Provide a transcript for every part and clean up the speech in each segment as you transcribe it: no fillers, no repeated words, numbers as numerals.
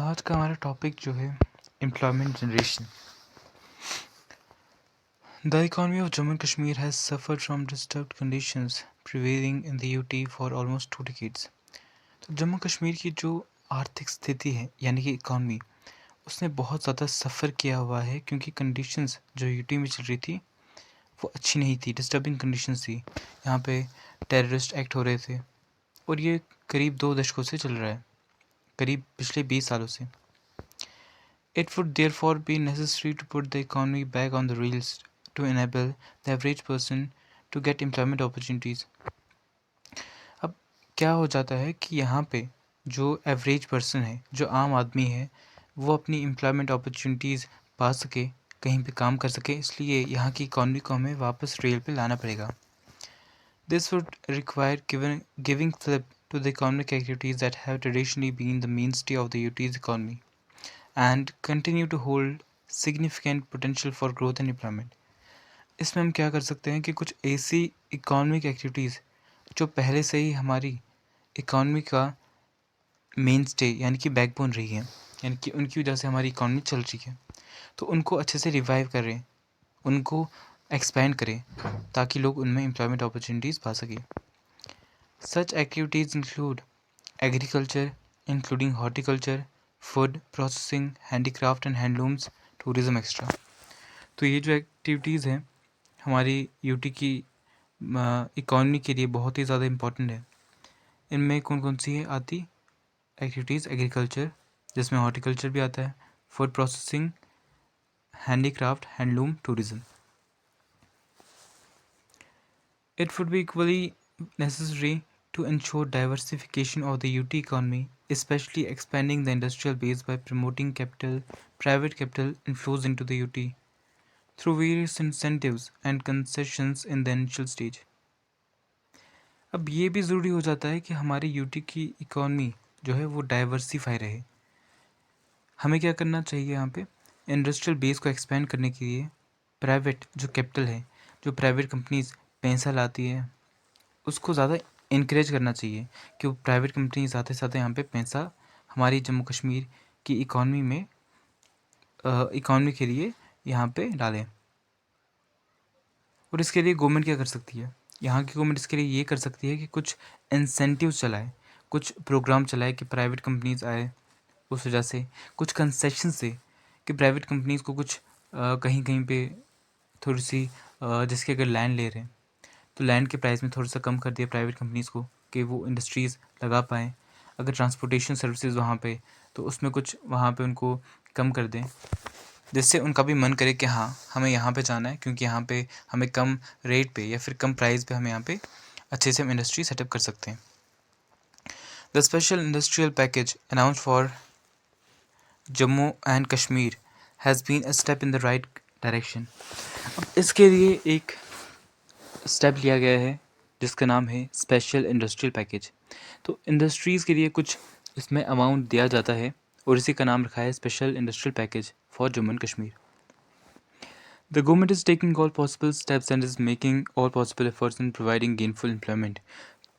आज का हमारा टॉपिक जो है employment generation. The economy of Jammu and Kashmir has suffered from disturbed conditions prevailing in the UT for almost 2 decades. तो जम्मू कश्मीर की जो आर्थिक स्थिति है यानी कि इकोनॉमी, उसने बहुत ज़्यादा सफ़र किया हुआ है क्योंकि कंडीशंस जो यूटी में चल रही थी वो अच्छी नहीं थी, डिस्टर्बिंग कंडीशंस थी। यहाँ पे टेररिस्ट एक्ट हो रहे थे और ये करीब 2 दशकों से चल रहा है, करीब पिछले 20 सालों से। It would therefore be necessary to put the economy back on the rails to enable the average person to get employment opportunities. अब क्या हो जाता है कि यहाँ पे जो एवरेज पर्सन है, जो आम आदमी है, वो अपनी एम्प्लॉयमेंट अपॉर्चुनिटीज़ पा सके, कहीं पे काम कर सके, इसलिए यहाँ की इकॉनमी को हमें वापस रेल पे लाना पड़ेगा। This would require giving flip to the economic activities that have traditionally been the mainstay of the UT's economy and continue to hold significant potential for growth and employment. इसमें हम क्या कर सकते हैं कि कुछ ऐसी इकोनॉमिक एक्टिविटीज़ जो पहले से ही हमारी इकोनॉमी का मेन स्टे यानी कि बैकबोन रही है, यानी कि उनकी वजह से हमारी इकोनॉमी चल रही है, तो उनको अच्छे से रिवाइव करें, उनको एक्सपेंड करें ताकि लोग उनमें एम्प्लॉयमेंट अपॉर्चुनिटीज़ पा सकें। Such activities include agriculture including horticulture, food processing, handicraft and handlooms, tourism extra. तो ये जो एक्टिविटीज़ हैं हमारी यूटी की इकॉनमी के लिए बहुत ही ज़्यादा इम्पॉर्टेंट है। इनमें कौन कौन सी है आती एक्टिविटीज़? एग्रीकल्चर, जिसमें हॉर्टिकल्चर भी आता है, food processing, handicraft, handloom, tourism. It would be equally necessary to ensure diversification of the UT economy, especially expanding the industrial base by promoting private capital inflows into the UT through various incentives and concessions in the initial stage. अब ये भी ज़रूरी हो जाता है कि हमारी UT की इकॉनमी जो है वो डाइवर्सिफाई रहे। हमें क्या करना चाहिए? यहाँ पे इंडस्ट्रियल बेस को एक्सपेंड करने के लिए प्राइवेट जो कैपिटल है, जो प्राइवेट कंपनीज पैसा लाती है, उसको ज़्यादा इनक्रेज करना चाहिए कि वो प्राइवेट कंपनी ज़्यादा से ज़्यादा यहाँ पे पैसा हमारी जम्मू कश्मीर की इकॉनमी में इकॉनमी के लिए यहाँ पे डालें। और इसके लिए गवर्नमेंट क्या कर सकती है? यहाँ की गवर्नमेंट इसके लिए ये कर सकती है कि कुछ इंसेंटिव्स चलाए, कुछ प्रोग्राम चलाए कि प्राइवेट कंपनीज आए, उस वजह से कुछ कंसेशन से कि प्राइवेट कंपनीज को कुछ कहीं कहीं पे थोड़ी सी जिसके अगर लैंड ले रहे हैं तो लैंड के प्राइस में थोड़ा सा कम कर दिया प्राइवेट कंपनीज़ को कि वो इंडस्ट्रीज़ लगा पाएँ। अगर ट्रांसपोर्टेशन सर्विसेज वहाँ पे, तो उसमें कुछ वहाँ पे उनको कम कर दें, जिससे उनका भी मन करे कि हाँ हमें यहाँ पे जाना है, क्योंकि यहाँ पे हमें कम रेट पे या फिर कम प्राइस पे हमें यहाँ पे अच्छे से हम इंडस्ट्री सेटअप कर सकते हैं। The special industrial package announced for Jammu and Kashmir has been a step in the right direction. अब इसके लिए एक स्टेप लिया गया है जिसका नाम है स्पेशल इंडस्ट्रियल पैकेज। तो इंडस्ट्रीज़ के लिए कुछ इसमें अमाउंट दिया जाता है और इसी का नाम रखा है special industrial package for Jammu and Kashmir. The government is taking all possible steps and is making all possible efforts in providing gainful employment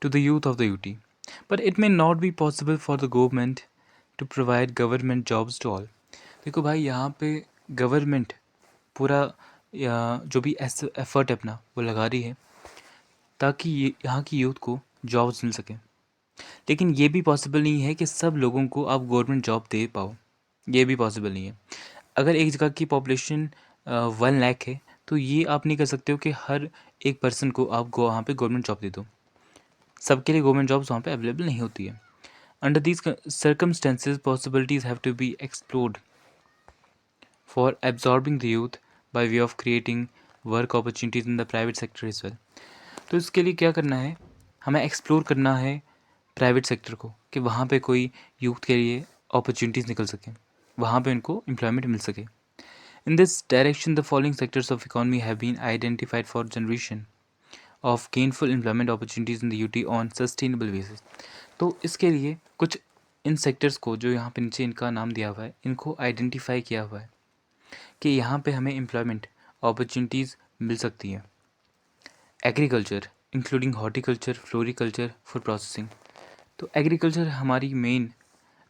to the youth of the UT. But it may not be possible for the government to provide government jobs to all. देखो भाई, यहाँ पे government पूरा जो भी effort है अपना वो लगा रही है ताकि यहाँ की यूथ को जॉब्स मिल सकें, लेकिन ये भी पॉसिबल नहीं है कि सब लोगों को आप गवर्नमेंट जॉब दे पाओ। ये भी पॉसिबल नहीं है। अगर एक जगह की पॉपुलेशन 1 लाख है तो ये आप नहीं कर सकते हो कि हर एक पर्सन को आप वहाँ पे गवर्नमेंट जॉब दे दो। सबके लिए गवर्नमेंट जॉब्स वहाँ पे अवेलेबल नहीं होती है। Under these circumstances possibilities have to be explored for absorbing the youth by way of creating work opportunities in the private sector as well. तो इसके लिए क्या करना है? हमें एक्सप्लोर करना है प्राइवेट सेक्टर को कि वहाँ पे कोई यूथ के लिए अपॉर्चुनिटीज़ निकल सकें, वहाँ पे उनको एम्प्लॉयमेंट मिल सके। In this direction the following sectors of economy have been identified for generation of gainful employment opportunities in the UT on sustainable basis. तो इसके लिए कुछ इन सेक्टर्स को जो यहाँ पे नीचे इनका नाम दिया हुआ है, इनको आइडेंटिफाई किया हुआ है कि यहाँ पे हमें एम्प्लॉयमेंट अपॉर्चुनिटीज़ मिल सकती हैं। Agriculture including horticulture, floriculture, food processing. तो एग्रीकल्चर हमारी मेन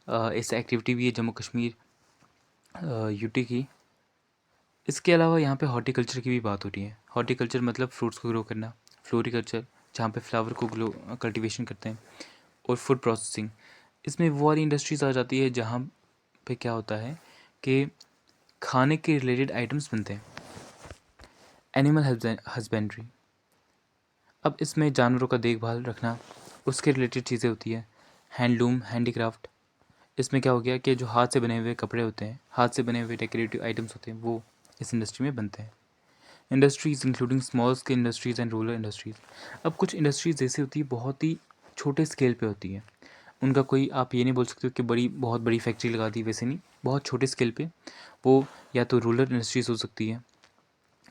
इस एक्टिविटी भी है जम्मू कश्मीर यूटी की। इसके अलावा यहाँ पे हॉर्टिकल्चर की भी बात हो रही है। हॉर्टिकल्चर मतलब फ्रूट्स को ग्रो करना, फ्लोरिकल्चर जहाँ पे फ्लावर को ग्लो कल्टीवेशन करते हैं, और फूड प्रोसेसिंग। इसमें वो वाली इंडस्ट्रीज आ जाती है जहाँ पे क्या होता है कि खाने के रिलेटेड आइटम्स बनते हैं। एनिमल हस्बेंड्री, अब इसमें जानवरों का देखभाल रखना, उसके रिलेटेड चीज़ें होती है। हैंडलूम, हैंडीक्राफ्ट, इसमें क्या हो गया कि जो हाथ से बने हुए कपड़े होते हैं, हाथ से बने हुए डेकोरेटिव आइटम्स होते हैं, वो इस इंडस्ट्री में बनते हैं। Industries including small scale industries and rural industries. अब कुछ इंडस्ट्रीज़ जैसी होती है बहुत ही छोटे स्केल पे होती है, उनका कोई आप ये नहीं बोल सकते हो कि बहुत बड़ी फैक्ट्री लगा दी, वैसे नहीं, बहुत छोटे स्केल पे वो या तो रूरल इंडस्ट्रीज़ हो सकती है,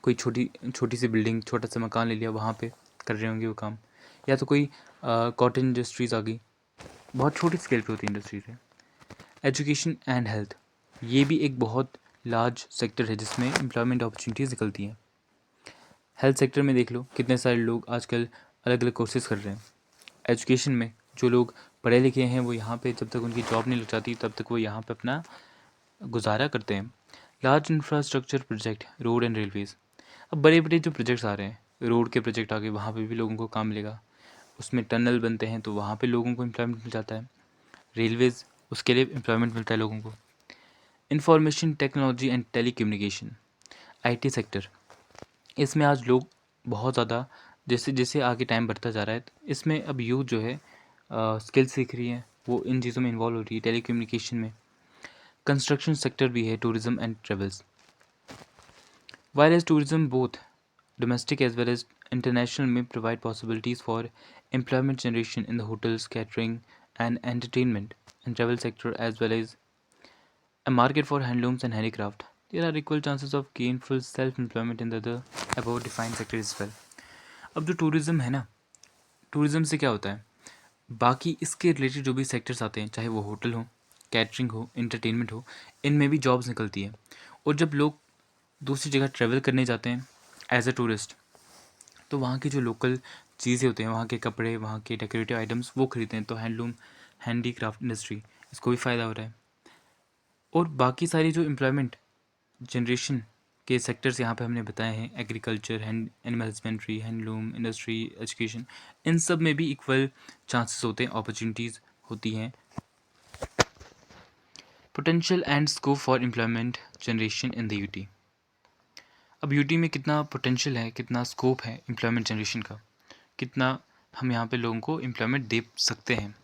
कोई छोटी छोटी सी बिल्डिंग, छोटा सा मकान ले लिया, वहाँ पे कर रहे होंगे वो काम, या तो कोई कॉटन इंडस्ट्रीज़ आ गई, बहुत छोटी स्केल पे होती इंडस्ट्रीज़ है। एजुकेशन एंड हेल्थ, ये भी एक बहुत लार्ज सेक्टर है जिसमें एम्प्लॉयमेंट अपॉर्चुनिटीज़ निकलती हैं। हेल्थ सेक्टर में देख लो कितने सारे लोग आजकल अलग अलग कोर्सेज़ कर रहे हैं। एजुकेशन में जो लोग पढ़े लिखे हैं वो यहाँ पे जब तक उनकी जॉब नहीं लग जाती तब तक वो यहाँ पे अपना गुजारा करते हैं। Large infrastructure project, road and Railways, अब बड़े बड़े जो प्रोजेक्ट्स आ रहे हैं, रोड के प्रोजेक्ट आ गए, वहाँ पे भी लोगों को काम मिलेगा। उसमें टनल बनते हैं तो वहाँ पे लोगों को एम्प्लॉयमेंट मिल जाता है। रेलवेज़, उसके लिए एम्प्लॉयमेंट मिलता है लोगों को। Information technology and telecommunication, IT sector, इसमें आज लोग बहुत ज़्यादा, जैसे जैसे आगे टाइम बढ़ता जा रहा है, इसमें अब यूथ जो है स्किल सीख रही है, वो इन चीज़ों में इन्वॉल्व हो रही है, टेलीकम्युनिकेशन में। कंस्ट्रक्शन सेक्टर भी है, tourism and travels. Whereas tourism, both domestic as well as international, may provide possibilities for employment generation in the hotels, catering, and entertainment and travel sector, as well as a market for handlooms and handicraft. There are equal chances of gainful self-employment in the other above defined sector as well. अब जो tourism है ना, tourism से क्या होता है, बाकी इसके रिलेटेड जो भी सेक्टर्स आते हैं, चाहे वो होटल हो, कैटरिंग हो, इंटरटेनमेंट हो, इनमें भी जॉब्स निकलती है। और जब लोग दूसरी जगह ट्रैवल करने जाते हैं एज अ टूरिस्ट, तो वहाँ की जो लोकल चीज़ें होते हैं, वहाँ के कपड़े, वहाँ के डेकोरेटिव आइटम्स, वो खरीदते हैं। तो हैंडलूम, हैंडीक्राफ्ट इंडस्ट्री, इसको भी फ़ायदा हो रहा है। और बाकी सारी जो एम्प्लॉयमेंट जनरेशन के सेक्टर्स यहाँ पे हमने बताए हैं, agriculture, hand animal husbandry, handloom industry, education, इन सब में भी इक्वल चांसेस होते हैं, अपॉर्चुनिटीज़ होती हैं। Potential and scope for employment generation in the UT. अब यूटी में कितना पोटेंशियल है, कितना स्कोप है एम्प्लॉयमेंट जनरेशन का, कितना हम यहाँ पे लोगों को एम्प्लॉयमेंट दे सकते हैं।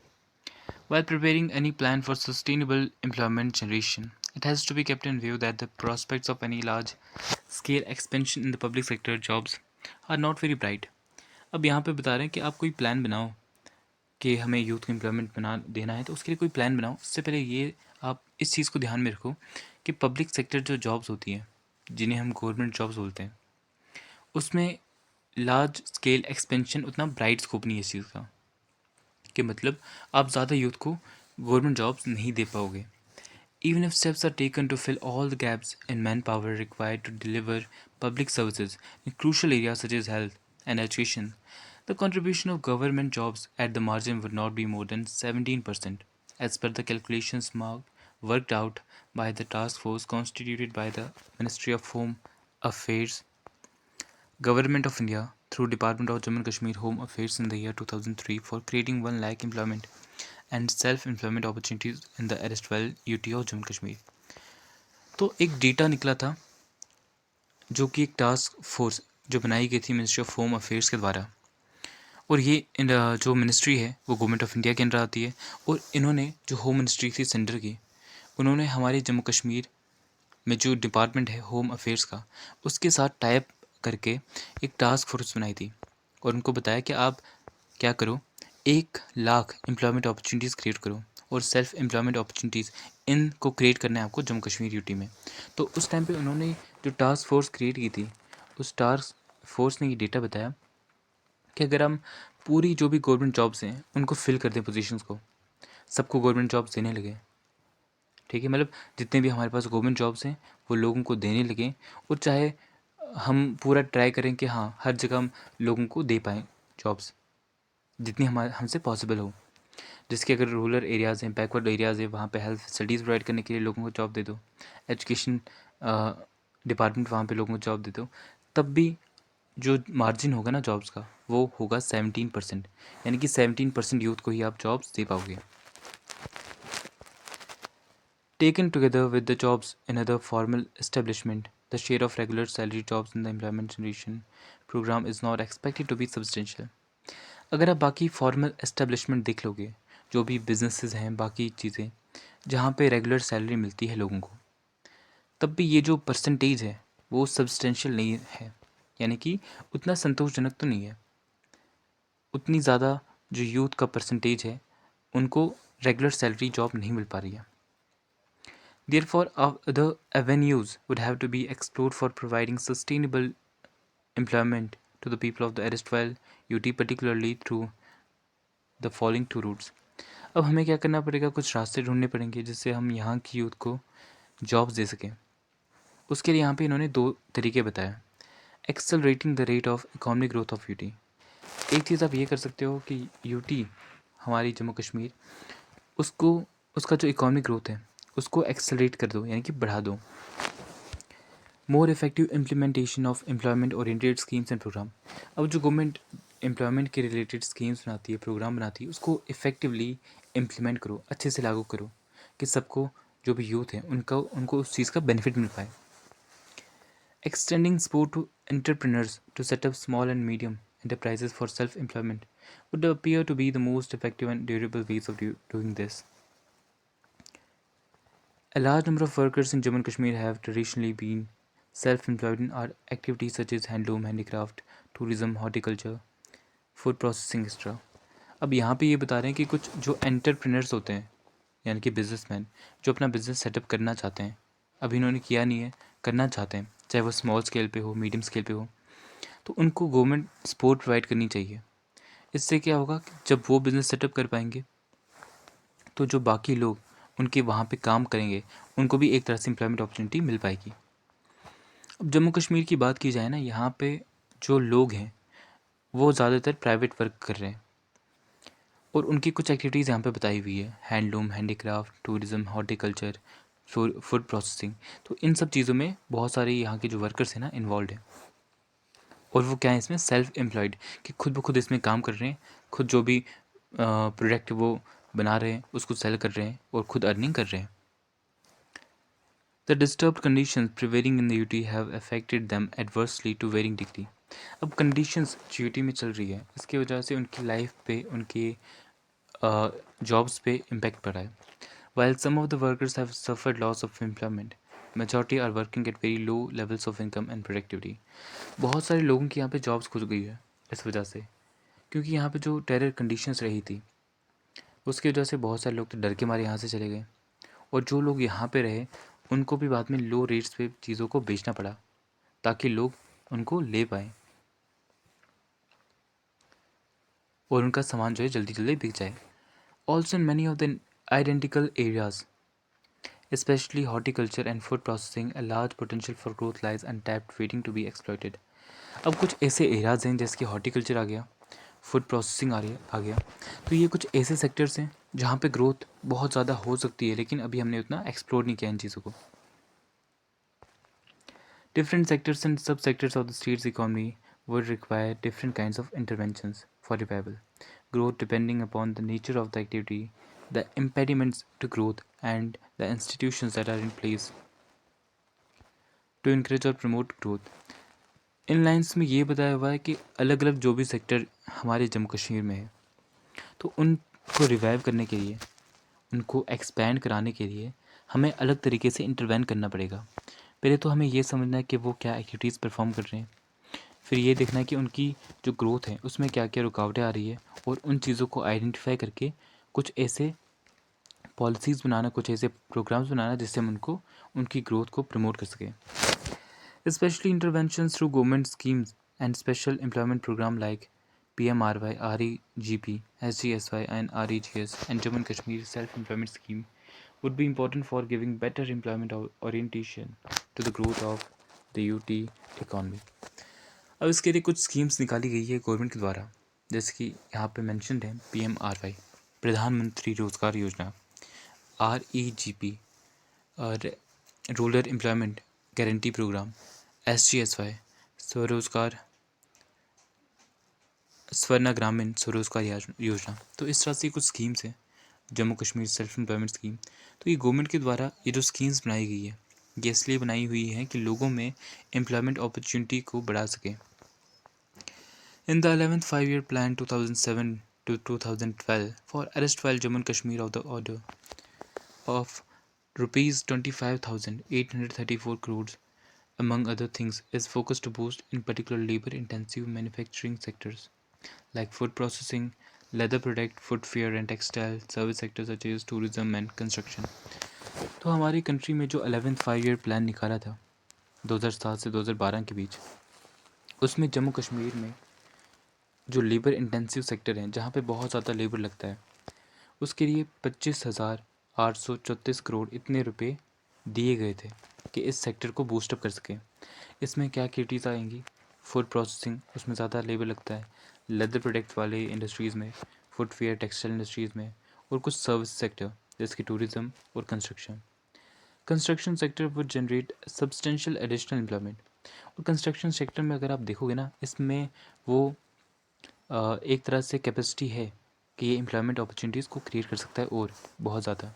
While preparing any plan for sustainable employment generation, it has to be kept in view that the prospects of any large scale expansion in the public sector jobs are not very bright. अब यहाँ पे बता रहे हैं कि आप कोई plan बनाओ कि हमें यूथ को एम्प्लॉयमेंट बना देना है, तो उसके लिए कोई प्लान बनाओ। उससे पहले ये आप इस चीज़ को ध्यान में रखो कि पब्लिक सेक्टर जो जॉब्स होती हैं, जिन्हें हम गवर्नमेंट जॉब्स बोलते हैं, उसमें लार्ज स्केल एक्सपेंशन उतना ब्राइट स्कोप नहीं है इस चीज़ का, कि मतलब आप ज़्यादा यूथ को गवर्नमेंट जॉब्स नहीं दे पाओगे। Even if steps are taken to fill all the gaps in manpower required to deliver public services in crucial areas such as health and education, the contribution of government jobs at the margin would not be more than 17%, as per the calculations worked out by the task force constituted by the Ministry of Home Affairs, Government of India, through Department of Jammu and Kashmir Home Affairs in the year 2003 for creating 1 lakh employment and self-employment opportunities in the erstwhile UT of Jammu Kashmir। तो एक data निकला था जो कि एक task force जो बनाई गई थी मिनिस्ट्री ऑफ होम अफेयर्स के द्वारा, और ये जो मिनिस्ट्री है वो गवर्नमेंट ऑफ इंडिया के अंडर आती है। और इन्होंने जो होम मिनिस्ट्री थी सेंटर की, उन्होंने हमारे जम्मू कश्मीर में जो डिपार्टमेंट है होम अफेयर्स का, उसके साथ टाइप करके एक टास्क फोर्स बनाई थी और उनको बताया कि आप क्या करो, 1 लाख एम्प्लॉयमेंट अपॉर्चुनिटीज़ क्रिएट करो और सेल्फ एम्प्लॉयमेंट अपॉर्चुनिटीज़ इनको क्रिएट करना है आपको जम्मू कश्मीर यूटी में। तो उस टाइम पे उन्होंने जो टास्क फोर्स क्रिएट की थी, उस टास्क फोर्स ने ये डेटा बताया कि अगर हम पूरी जो भी गवर्नमेंट जॉब्स हैं उनको फिल कर दें, पोजीशंस को सबको गवर्नमेंट जॉब्स देने लगे, ठीक है, मतलब जितने भी हमारे पास गवर्नमेंट जॉब्स हैं वो लोगों को देने लगे, और चाहे हम पूरा ट्राई करें कि हाँ हर जगह हम लोगों को दे पाएँ जॉब्स, जितनी हमारे हमसे पॉसिबल हो, जिसके अगर रूरल एरियाज़ हैं, बैकवर्ड एरियाज़ है, वहाँ पे हेल्थ फैसिलिटीज़ प्रोवाइड करने के लिए लोगों को जॉब दे दो, एजुकेशन डिपार्टमेंट वहाँ पे लोगों को जॉब दे दो, तब भी जो मार्जिन होगा ना जॉब्स का वो होगा 17%, यानी कि 17% यूथ को ही आप जॉब्स दे पाओगे. Taken together with the jobs in other formal establishment, the share of regular salary jobs in the employment generation program is not expected to be substantial. अगर आप बाकी फॉर्मल एस्टेब्लिशमेंट देख लोगे, जो भी बिजनेसेस हैं, बाकी चीज़ें जहाँ पे रेगुलर सैलरी मिलती है लोगों को, तब भी ये जो परसेंटेज है वो सब्सटेंशियल नहीं है, यानी कि उतना संतोषजनक तो नहीं है. उतनी ज़्यादा जो यूथ का परसेंटेज है उनको रेगुलर सैलरी जॉब नहीं मिल पा रही है. Therefore, other avenues would have to be explored for providing sustainable employment to the people of the erstwhile UT, particularly through the following two routes. अब हमें क्या करना पड़ेगा, कुछ रास्ते ढूंढने पड़ेंगे जिससे हम यहाँ की यूथ को जॉब्स दे सकें. उसके लिए यहाँ पे इन्होंने दो तरीके बताया. Accelerating the rate of economic growth of UT. एक चीज़ आप ये कर सकते हो कि यूटी हमारी जम्मू कश्मीर, उसको उसका जो इकोनॉमिक ग्रोथ है उसको एक्सेलरेट कर दो, यानी कि बढ़ा दो. More effective implementation of employment oriented schemes and program. अब जो गवर्नमेंट एम्प्लॉयमेंट के रिलेटेड स्कीम्स बनाती है, प्रोग्राम बनाती है, उसको इफेक्टिवली इम्प्लीमेंट करो, अच्छे से लागू करो कि सबको, जो भी यूथ है उनको उस चीज़ का बेनिफिट मिल पाए. Extending support to entrepreneurs to set up small and medium enterprises for self-employment would appear to be the most effective and durable ways of doing this. A large number of workers in Jammu and Kashmir have traditionally been self-employed in activities such as handloom, handicraft, tourism, horticulture, food processing, etc. अब यहाँ पे ये बता रहे हैं कि कुछ जो एंटरप्रेन्योर्स होते हैं, यानी कि बिजनेसमैन, जो अपना बिजनेस सेटअप करना चाहते हैं, अभी इन्होंने किया नहीं है, करना चाहते हैं, चाहे वो स्मॉल स्केल पे हो, मीडियम स्केल पे हो, तो उनको गवर्नमेंट सपोर्ट प्रोवाइड करनी चाहिए. इससे क्या होगा कि जब वो बिज़नेस सेटअप कर पाएंगे तो जो बाकी लोग उनके वहाँ पे काम करेंगे उनको भी एक तरह से एम्प्लॉयमेंट अपॉर्चुनिटी मिल पाएगी. अब जम्मू कश्मीर की बात की जाए ना, यहाँ पे जो लोग हैं वो ज़्यादातर प्राइवेट वर्क कर रहे हैं और उनकी कुछ एक्टिविटीज़ यहाँ पे बताई हुई है. Handloom, handicraft, tourism, horticulture, food processing. तो इन सब चीज़ों में बहुत सारे यहाँ के जो वर्कर्स हैं ना इन्वॉल्व हैं, और वो क्या है इसमें सेल्फ एम्प्लॉयड, कि खुद ब खुद इसमें काम कर रहे हैं, खुद जो भी प्रोडक्ट वो बना रहे हैं उसको सेल कर रहे हैं और खुद अर्निंग कर रहे हैं. The disturbed conditions prevailing in the UT have affected them adversely to varying degree. अब कंडीशंस जो यूटी में चल रही है इसकी वजह से उनकी लाइफ पे, उनके जॉब्स पे इम्पैक्ट पड़ा है. While some of the workers have suffered loss of employment, majority are working at very low levels of income and productivity. बहुत सारे लोगों की यहाँ पे जॉब्स खुल गई है इस वजह से, क्योंकि यहाँ पे जो टेरर कंडीशंस रही थी उसकी वजह से बहुत सारे लोग तो डर के मारे यहाँ से चले गए, और जो लोग यहाँ पे रहे उनको भी बाद में लो रेट्स पे चीज़ों को बेचना पड़ा ताकि लोग उनको ले पाएँ और उनका सामान जो है जल्दी जल्दी बिक जाए. Also in many of the identical areas, especially horticulture and food processing, a large potential for growth lies untapped waiting to be exploited. अब कुछ ऐसे एरियाज़ हैं जैसे कि हॉर्टिकल्चर आ गया, फूड प्रोसेसिंग आ गया, तो ये कुछ ऐसे सेक्टर्स हैं जहाँ पे ग्रोथ बहुत ज़्यादा हो सकती है, लेकिन अभी हमने उतना एक्सप्लोर नहीं किया इन चीज़ों को. डिफरेंट सेक्टर्स एंड सब sectors of the states economy would require different kinds of interventions for revival growth depending upon the nature of the activity, the impediments to growth, and the institutions that are in place to encourage or promote growth. In lines में ये बताया हुआ है कि अलग अलग जो भी सेक्टर हमारे जम्मू कश्मीर में है, तो उनको रिवाइव करने के लिए, उनको एक्सपैंड कराने के लिए हमें अलग तरीके से इंटरवेन करना पड़ेगा. पहले तो हमें ये समझना है कि वो क्या एक्टिविटीज़ परफॉर्म कर रहे हैं, फिर ये देखना है कि उनकी जो ग्रोथ है उसमें क्या क्या रुकावटें आ रही है, और उन चीज़ों को आइडेंटिफाई करके कुछ ऐसे पॉलिसीज़ बनाना, कुछ ऐसे प्रोग्राम्स बनाना जिससे हम उनको, उनकी ग्रोथ को प्रमोट कर सकें. Especially interventions through government schemes and special employment program like PMRY, REGP, SGSY and REGS and Jammu and Kashmir Self-Employment Scheme would be important for giving better employment orientation to the growth of the UT economy. अब इसके लिए कुछ schemes निकाली गई है government के द्वारा, जैसे कि यहाँ पे मेंशन्ड है PMRY. प्रधानमंत्री रोजगार योजना REGP और rural employment guarantee program SGSY, स्वरोजगार स्वर्ण ग्रामीण स्वरोजगार योजना। तो इस तरह से कुछ स्कीम्स हैं, Jammu Kashmir self employment scheme. तो ये गवर्नमेंट के द्वारा ये जो स्कीम्स बनाई गई है, ये इसलिए बनाई हुई है कि लोगों में एम्प्लॉयमेंट अपॉर्चुनिटी को बढ़ा सके। In the 11th 5-year plan 2007 to 2012 for erstwhile Jammu and Kashmir of the order of rupees 25,834 crores, among other things, is focused to boost in particular labor intensive manufacturing sectors like food processing, leather product, footwear and textile service sectors such as tourism and construction। तो हमारी country में जो 11th 5-year plan निकाला था 2007 से 2012 के बीच, उसमें जम्मू कश्मीर में जो लेबर इंटेंसिव सेक्टर हैं, जहाँ पे बहुत ज़्यादा लेबर लगता है, उसके लिए 25,834 करोड़ इतने रुपए दिए गए थे कि इस सेक्टर को बूस्टअप कर सकें। इसमें क्या एक्टिविटीज़ आएंगी? फूड प्रोसेसिंग, उसमें ज़्यादा लेबर लगता है, लेदर प्रोडक्ट वाले इंडस्ट्रीज़ में, फुटवेयर टेक्सटाइल इंडस्ट्रीज़ में, और कुछ सर्विस सेक्टर जैसे कि टूरिज़्म और construction. Construction sector would generate substantial additional employment. और कंस्ट्रक्शन सेक्टर में अगर आप देखोगे ना, इसमें वो एक तरह से कैपेसिटी है कि ये एम्प्लॉयमेंट अपॉर्चुनिटीज़ को क्रिएट कर सकता है और बहुत ज़्यादा।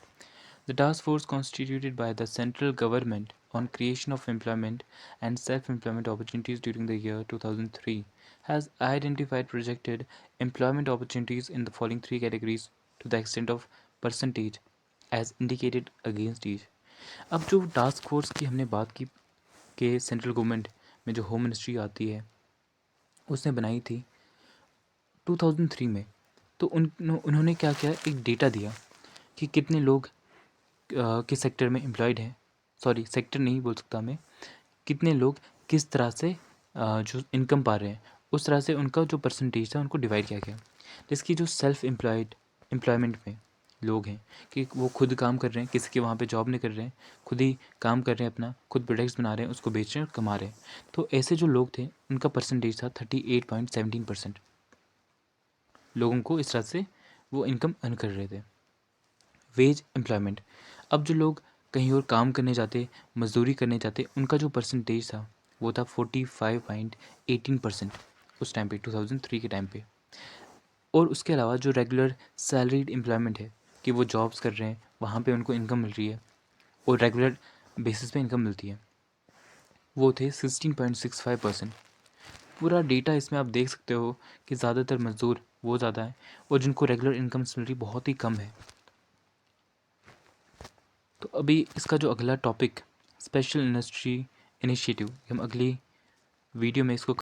The task force constituted by the central government on creation of employment and self-employment opportunities during the year 2003 has identified projected employment opportunities in the following three categories to the extent of percentage as indicated against each। अब जो task force की हमने बात की कि central government में जो home ministry आती है, उसने बनाई थी 2003 में। तो उन्होंने क्या किया, एक डेटा दिया कि कितने लोग किस सेक्टर में एम्प्लॉयड हैं, सॉरी सेक्टर नहीं बोल सकता मैं, कितने लोग किस तरह से जो इनकम पा रहे हैं, उस तरह से उनका जो परसेंटेज था उनको डिवाइड किया गया। जिसकी जो सेल्फ एम्प्लॉयमेंट में लोग हैं कि वो खुद काम कर रहे हैं, किसी के वहाँ पे जॉब नहीं कर रहे हैं, खुद ही काम कर रहे हैं, अपना खुद प्रोडक्ट्स बना रहे हैं, उसको बेच रहे हैं और कमा रहे हैं। तो ऐसे जो लोग थे उनका परसेंटेज था 38.17%। लोगों को इस तरह से वो इनकम अर्न कर रहे थे। वेज एम्प्लॉयमेंट, अब जो लोग कहीं और काम करने जाते, मजदूरी करने जाते, उनका जो परसेंटेज था वो था 45.18% उस टाइम पे, 2003 के टाइम पे। और उसके अलावा जो रेगुलर सैलरीड एम्प्लॉयमेंट है कि वो जॉब्स कर रहे हैं, वहाँ पे उनको इनकम मिल रही है और रेगुलर बेसिस पे इनकम मिलती है, वो थे 16.65%। पूरा डेटा इसमें आप देख सकते हो कि ज़्यादातर मजदूर वो ज़्यादा है और जिनको रेगुलर इनकम मिल रही बहुत ही कम है। तो अभी इसका जो अगला टॉपिक स्पेशल इंडस्ट्री इनिशिएटिव, हम अगली वीडियो में इसको